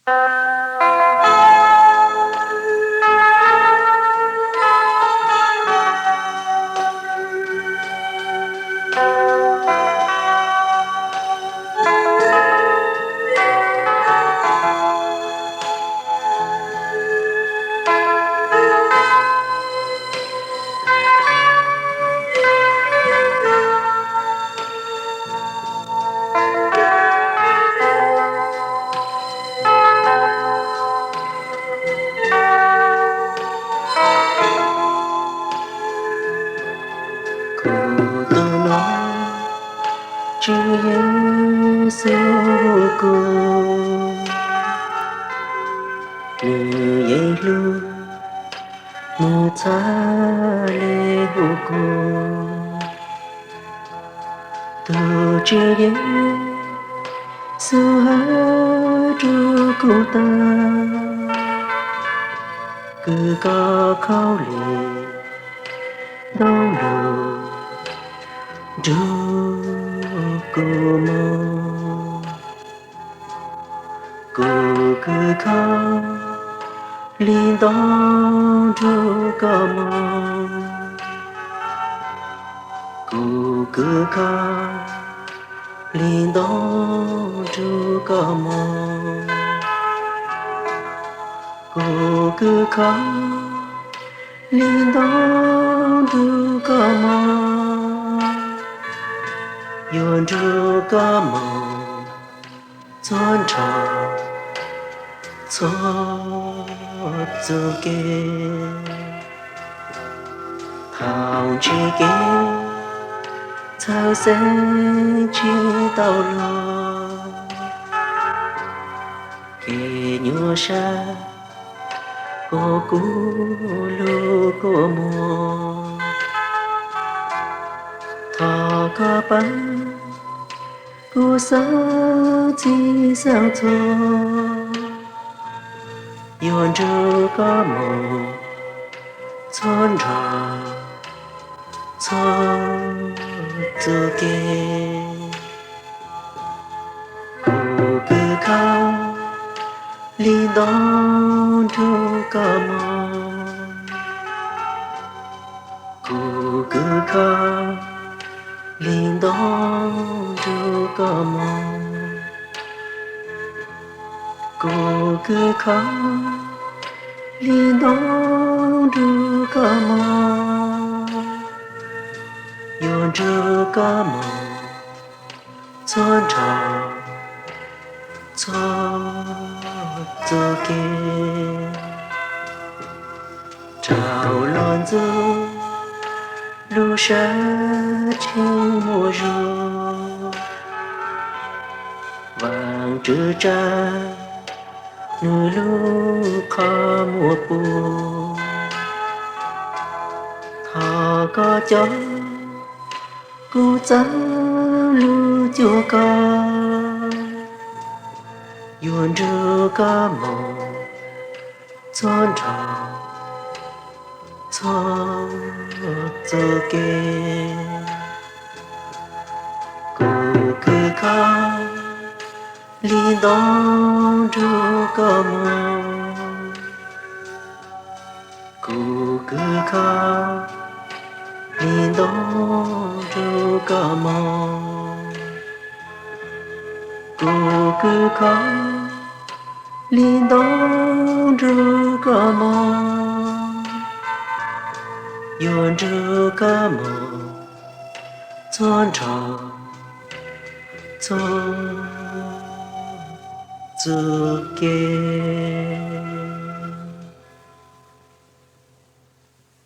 Cô tôi nói Chúa Giêsu cô Nữ dây luôn Nữ ta lê hô cô Từ Chúa Giêsu hát cho cô ta Cứ có khóc lệ đau lòng cô mong cô cứ khóc liên đón cô mong cô cứ khóc liên đón cô mong cô cứ khóc liên đón cô mong愿这个梦专场错这个好几个才生起到了给牛山我咕噜过梦他个班故乡几相错，愿这个梦村长错自己，故个靠里当这个梦，故个靠。铃铛这个梦，咕咕靠，铃铛这个梦，愿这个梦村长错自己，找乱子。路上情莫如望着站女路卡莫布他个叫故乡路就高愿这个梦村长错自己，故个靠铃铛这个梦，故个靠铃铛这个梦，故个靠铃铛这个梦。愿这个梦村长做自己。